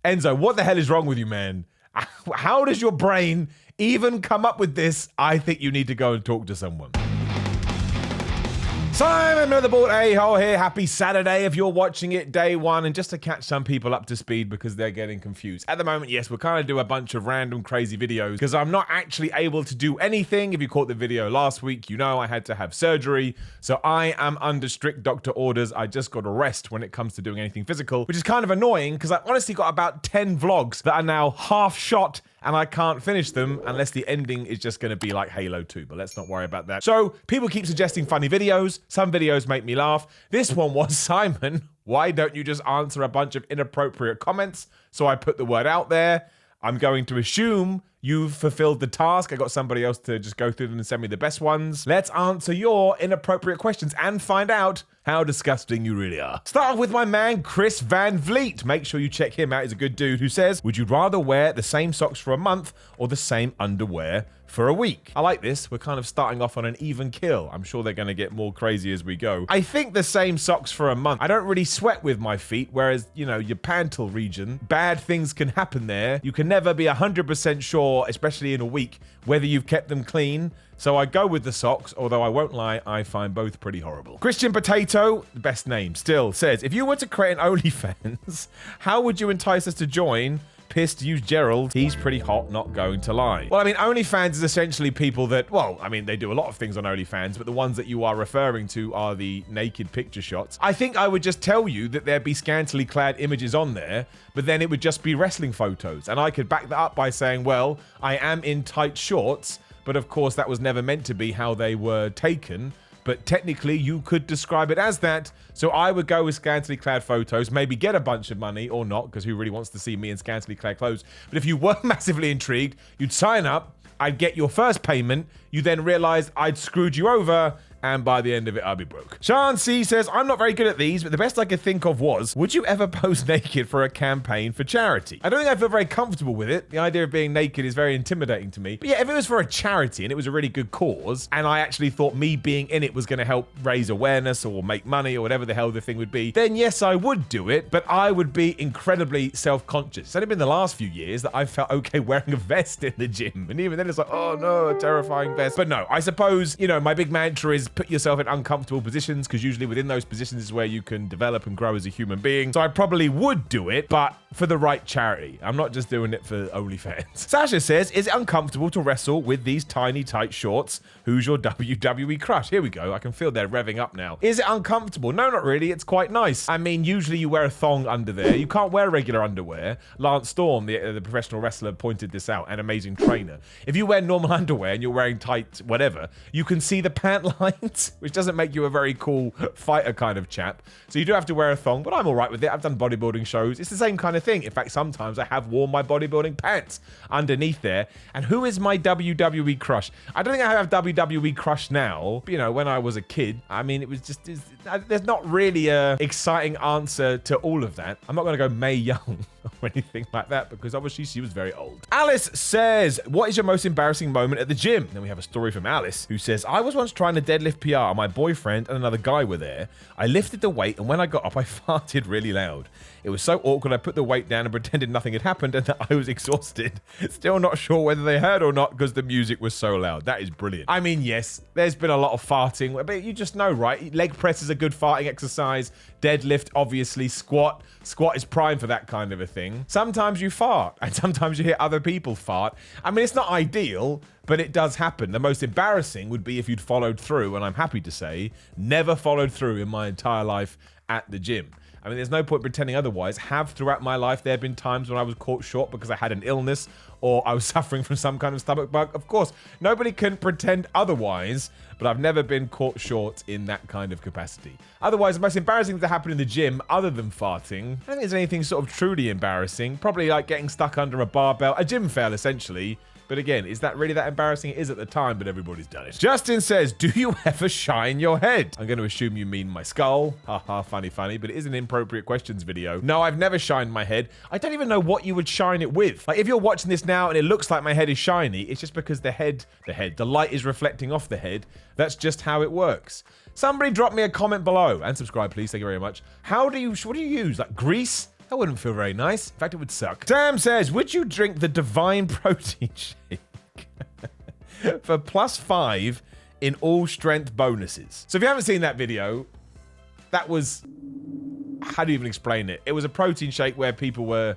Enzo, what the hell is wrong with you, man? How does your brain even come up with this? I think you need to go and talk to someone. Simon Motherboard A-hole here. Happy Saturday if you're watching it, day one. And just to catch some people up to speed because they're getting confused. At the moment, yes, we're kind of do a bunch of random crazy videos because I'm not actually able to do anything. If you caught the video last week, you know I had to have surgery. So I am under strict doctor orders. I just got a rest when it comes to doing anything physical, which is kind of annoying because I honestly got about 10 vlogs that are now half shot and I can't finish them unless the ending is just going to be like Halo 2, but let's not worry about that. So people keep suggesting funny videos. Some videos make me laugh. This one was, Simon, why don't you just answer a bunch of inappropriate comments? So I put the word out there. I'm going to assume you've fulfilled the task. I got somebody else to just go through them and send me the best ones. Let's answer your inappropriate questions and find out how disgusting you really are. Start off with my man, Chris Van Vliet. Make sure you check him out. He's a good dude who says, would you rather wear the same socks for a month or the same underwear for a week? I like this. We're kind of starting off on an even kill. I'm sure they're going to get more crazy as we go. I think the same socks for a month. I don't really sweat with my feet, whereas, you know, your pantle region, bad things can happen there. You can never be 100% sure, especially in a week, whether you've kept them clean. So I go with the socks, although I won't lie, I find both pretty horrible. Christian Potato, the best name still, says, if you were to create an OnlyFans, how would you entice us to join? Pissed, use Gerald. He's pretty hot, not going to lie. Well, I mean, OnlyFans is essentially people that, well, I mean, they do a lot of things on OnlyFans, but the ones that you are referring to are the naked picture shots. I think I would just tell you that there'd be scantily clad images on there, but then it would just be wrestling photos. And I could back that up by saying, well, I am in tight shorts, but of course that was never meant to be how they were taken. But technically you could describe it as that. So I would go with scantily clad photos, maybe get a bunch of money or not, because who really wants to see me in scantily clad clothes? But if you were massively intrigued, you'd sign up, I'd get your first payment, you then realize I'd screwed you over, and by the end of it, I'll be broke. Sean C says, I'm not very good at these, but the best I could think of was, would you ever pose naked for a campaign for charity? I don't think I feel very comfortable with it. The idea of being naked is very intimidating to me. But yeah, if it was for a charity and it was a really good cause, and I actually thought me being in it was going to help raise awareness or make money or whatever the hell the thing would be, then yes, I would do it, but I would be incredibly self-conscious. It's only been the last few years that I've felt okay wearing a vest in the gym. And even then it's like, oh no, a terrifying vest. But no, I suppose, you know, my big mantra is put yourself in uncomfortable positions, because usually within those positions is where you can develop and grow as a human being. So I probably would do it, but for the right charity. I'm not just doing it for OnlyFans. Sasha says, is it uncomfortable to wrestle with these tiny tight shorts? Who's your WWE crush? Here we go. I can feel they're revving up now. Is it uncomfortable? No, not really. It's quite nice. I mean, usually you wear a thong under there. You can't wear regular underwear. Lance Storm, the professional wrestler, pointed this out, an amazing trainer. If you wear normal underwear and you're wearing tight whatever, you can see the pant lines, which doesn't make you a very cool fighter kind of chap. So you do have to wear a thong, but I'm all right with it. I've done bodybuilding shows. It's the same kind of thing. In fact, sometimes I have worn my bodybuilding pants underneath there. And who is my WWE crush? I don't think I have WWE crush now. But, you know, when I was a kid, I mean, it was just, there's not really a exciting answer to all of that. I'm not going to go Mae Young or anything like that, because obviously she was very old. Alice says, what is your most embarrassing moment at the gym? Then we have a story from Alice, who says, I was once trying to deadlift PR. My boyfriend and another guy were there. I lifted the weight, and when I got up, I farted really loud. It was so awkward, I put the weight down and pretended nothing had happened and that I was exhausted. Still not sure whether they heard or not because the music was so loud. That is brilliant. I mean, yes, there's been a lot of farting, but you just know, right? Leg press is a good farting exercise. Deadlift, obviously. Squat is prime for that kind of a thing. Sometimes you fart, and sometimes you hear other people fart. I mean, it's not ideal, but it does happen. The most embarrassing would be if you'd followed through, and I'm happy to say, never followed through in my entire life at the gym. I mean, there's no point pretending otherwise. Have throughout my life there have been times when I was caught short because I had an illness or I was suffering from some kind of stomach bug? Of course, nobody can pretend otherwise, but I've never been caught short in that kind of capacity. Otherwise, the most embarrassing thing to happen in the gym, other than farting, I don't think there's anything sort of truly embarrassing. Probably like getting stuck under a barbell, a gym fail essentially. But again, is that really that embarrassing? It is at the time, but everybody's done it. Justin says, do you ever shine your head? I'm going to assume you mean my skull. Haha, funny, but it is an inappropriate questions video. No, I've never shined my head. I don't even know what you would shine it with. Like, if you're watching this now and it looks like my head is shiny, it's just because the light is reflecting off the head. That's just how it works. Somebody drop me a comment below and subscribe, please. Thank you very much. What do you use? Like grease? That wouldn't feel very nice. In fact, it would suck. Sam says, would you drink the divine protein shake for +5 in all strength bonuses? So if you haven't seen that video, that was, how do you even explain it? It was a protein shake where people were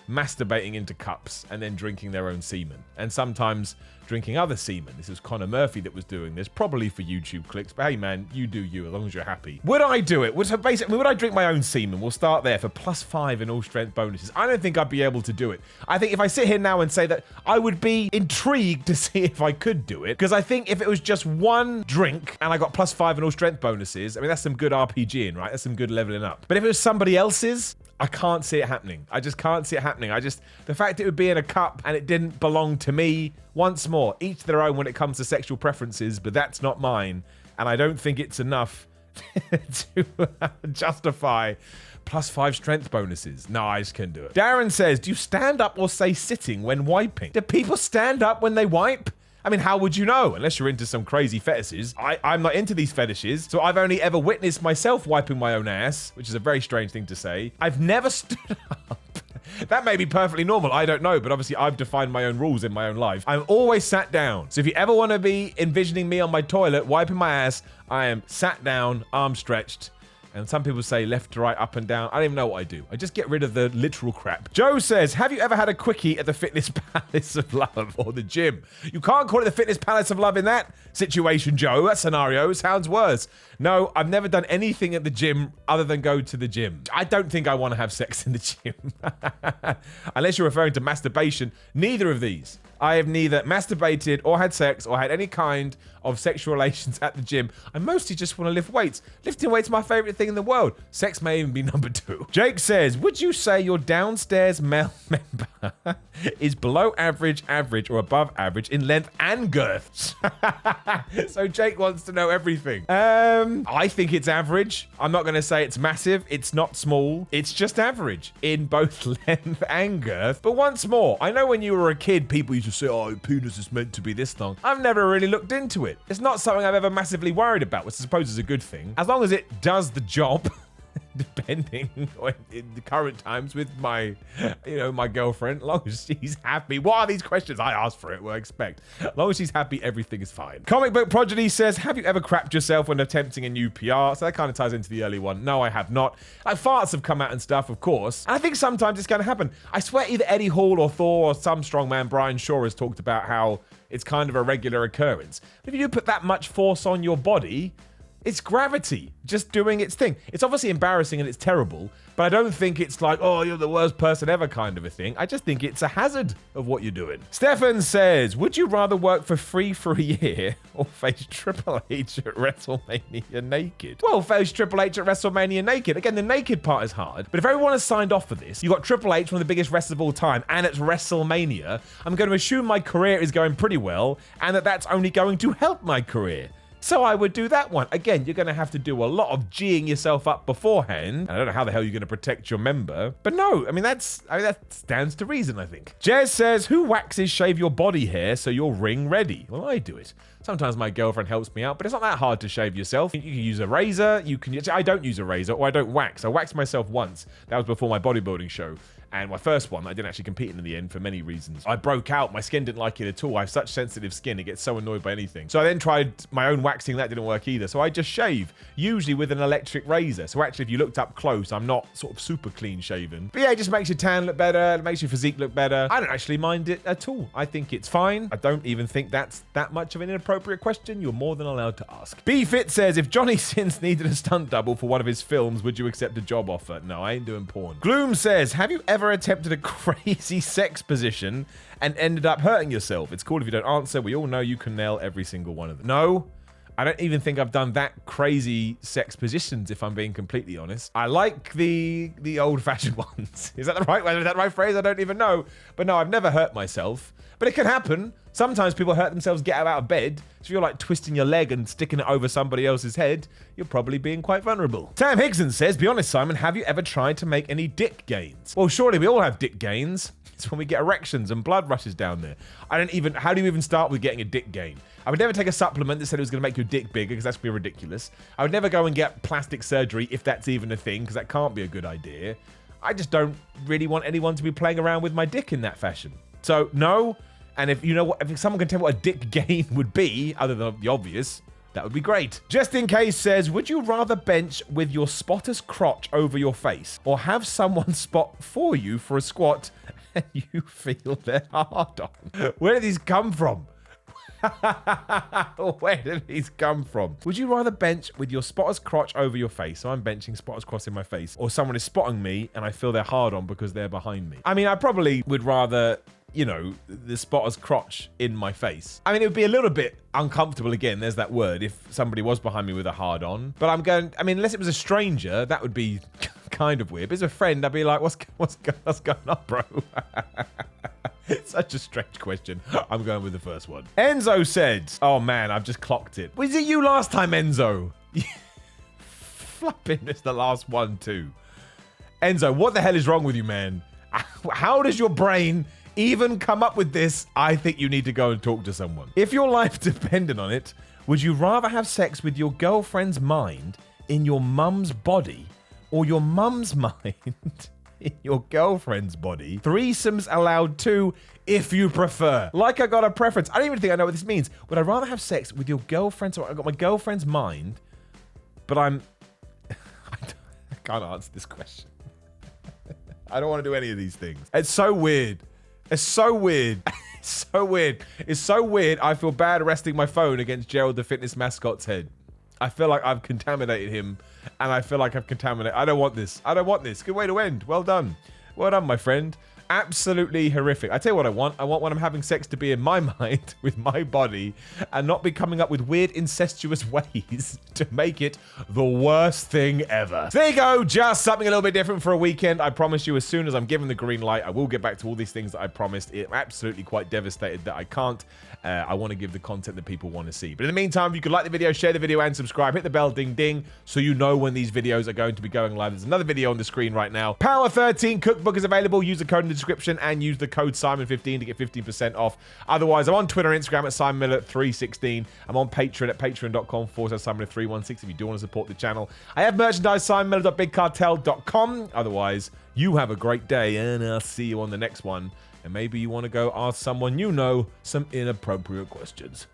masturbating into cups and then drinking their own semen, and sometimes drinking other semen. This was Connor Murphy that was doing this, probably for YouTube clicks, but hey man, you do you, as long as you're happy. Would I do it? So basically, would I drink my own semen? We'll start there for +5 in all strength bonuses. I don't think I'd be able to do it. I think if I sit here now and say that, I would be intrigued to see if I could do it, because I think if it was just one drink and I got +5 in all strength bonuses, I mean, that's some good RPGing, right? That's some good leveling up. But if it was somebody else's, I can't see it happening. I just can't see it happening. The fact it would be in a cup and it didn't belong to me, once more, each their own when it comes to sexual preferences, but that's not mine. And I don't think it's enough to justify +5 strength bonuses. No, I just couldn't do it. Darren says, do you stand up or say sitting when wiping? Do people stand up when they wipe? I mean, how would you know? Unless you're into some crazy fetishes. I'm not into these fetishes, so I've only ever witnessed myself wiping my own ass, which is a very strange thing to say. I've never stood up. That may be perfectly normal, I don't know, but obviously I've defined my own rules in my own life. I'm always sat down. So if you ever want to be envisioning me on my toilet wiping my ass, I am sat down, arms stretched. And some people say left to right, up and down. I don't even know what I do. I just get rid of the literal crap. Joe says, have you ever had a quickie at the Fitness Palace of Love or the gym? You can't call it the Fitness Palace of Love in that situation, Joe. That scenario sounds worse. No, I've never done anything at the gym other than go to the gym. I don't think I want to have sex in the gym. Unless you're referring to masturbation. Neither of these. I have neither masturbated or had sex or had any kind of sexual relations at the gym. I mostly just want to lift weights. Lifting weights is my favorite thing in the world. Sex may even be number 2. Jake says, would you say your downstairs male member is below average, average, or above average in length and girth? So Jake wants to know everything. I think it's average. I'm not going to say it's massive. It's not small. It's just average in both length and girth. But once more, I know when you were a kid, people used to say, oh, penis is meant to be this long. I've never really looked into it. It's not something I've ever massively worried about, which I suppose is a good thing. As long as it does the job, depending on in the current times with my, my girlfriend, as long as she's happy. What are these questions? I asked for it, well, I expect. As long as she's happy, everything is fine. Comic Book Prodigy says, have you ever crapped yourself when attempting a new PR? So that kind of ties into the early one. No, I have not. Like, farts have come out and stuff, of course. And I think sometimes it's going to happen. I swear either Eddie Hall or Thor or some strongman, Brian Shaw, has talked about how it's kind of a regular occurrence. But if you do put that much force on your body, it's gravity just doing its thing. It's obviously embarrassing and it's terrible, but I don't think it's like, oh, you're the worst person ever kind of a thing. I just think it's a hazard of what you're doing. Stefan says, would you rather work for free for a year or face Triple H at WrestleMania naked? Well, face Triple H at WrestleMania naked. Again, the naked part is hard, but if everyone has signed off for this, you got Triple H, one of the biggest wrestlers of all time, and it's WrestleMania, I'm going to assume my career is going pretty well and that's only going to help my career. So I would do that one. Again, you're going to have to do a lot of G'ing yourself up beforehand. And I don't know how the hell you're going to protect your member. But no, that stands to reason, I think. Jez says, who waxes shave your body hair so you're ring ready? Well, I do it. Sometimes my girlfriend helps me out, but it's not that hard to shave yourself. You can use a razor. I don't use a razor, or I don't wax. I waxed myself once. That was before my bodybuilding show. And my first one, I didn't actually compete in the end for many reasons. I broke out. My skin didn't like it at all. I have such sensitive skin. It gets so annoyed by anything. So I then tried my own waxing. That didn't work either. So I just shave, usually with an electric razor. So actually, if you looked up close, I'm not sort of super clean shaven. But yeah, it just makes your tan look better. It makes your physique look better. I don't actually mind it at all. I think it's fine. I don't even think that's that much of an inappropriate question. You're more than allowed to ask. B-Fit says, if Johnny Sins needed a stunt double for one of his films, would you accept a job offer? No, I ain't doing porn. Gloom says, have you ever attempted a crazy sex position and ended up hurting yourself? It's cool if you don't answer. We all know you can nail every single one of them. No, I don't even think I've done that crazy sex positions, if I'm being completely honest. I like the old-fashioned ones. Is that the right way? Is that the right phrase? I don't even know. But no, I've never hurt myself. But it can happen. Sometimes people hurt themselves, get out of bed. So if you're like twisting your leg and sticking it over somebody else's head, you're probably being quite vulnerable. Sam Higson says, be honest, Simon, have you ever tried to make any dick gains? Well, surely we all have dick gains. It's when we get erections and blood rushes down there. How do you even start with getting a dick gain? I would never take a supplement that said it was going to make your dick bigger, because that's going to be ridiculous. I would never go and get plastic surgery, if that's even a thing, because that can't be a good idea. I just don't really want anyone to be playing around with my dick in that fashion. So no, and if you know what, if someone can tell me what a dick game would be, other than the obvious, that would be great. Just in case says, would you rather bench with your spotter's crotch over your face, or have someone spot for you for a squat and you feel their hard on? Where did these come from? Where did these come from? Would you rather bench with your spotter's crotch over your face? So I'm benching, spotter's crotch in my face. Or someone is spotting me and I feel they're hard on because they're behind me. I mean, I probably would rather, you know, the spotter's crotch in my face. I mean, it would be a little bit uncomfortable, again, there's that word, if somebody was behind me with a hard on. But I'm going, I mean, unless it was a stranger, that would be kind of weird. But as a friend, I'd be like, what's going on, bro? It's such a strange question. I'm going with the first one. Enzo said, oh man, I've just clocked it. Was it you last time, Enzo? Flipping, it's the last one too. Enzo, what the hell is wrong with you, man? How does your brain even come up with this? I think you need to go and talk to someone. If your life depended on it, would you rather have sex with your girlfriend's mind in your mum's body, or your mum's mind in your girlfriend's body? Threesomes allowed too, if you prefer. Like I got a preference. I don't even think I know what this means. Would I rather have sex with your girlfriend? So I got my girlfriend's mind, but I can't answer this question. I don't want to do any of these things. It's so weird. It's so weird. It's so weird. It's so weird. I feel bad resting my phone against Gerald the fitness mascot's head. I feel like I've contaminated him, and I feel like I've contaminated. I don't want this. I don't want this. Good way to end. Well done. Well done, my friend. Absolutely horrific. I tell you what I want. I want when I'm having sex to be in my mind with my body and not be coming up with weird incestuous ways to make it the worst thing ever. So there you go. Just something a little bit different for a weekend. I promise you, as soon as I'm given the green light, I will get back to all these things that I promised. I'm absolutely quite devastated that I can't. I want to give the content that people want to see. But in the meantime, you can like the video, share the video, and subscribe. Hit the bell, ding, ding, so you know when these videos are going to be going live. There's another video on the screen right now. Power 13 cookbook is available. Use the code in the description and use the code Simon15 to get 15% off. Otherwise, I'm on Twitter and Instagram at SimonMiller316. I'm on Patreon at patreon.com/SimonMiller316 if you do want to support the channel. I have merchandise, SimonMiller.bigcartel.com. Otherwise, you have a great day, and I'll see you on the next one. And maybe you want to go ask someone you know some inappropriate questions.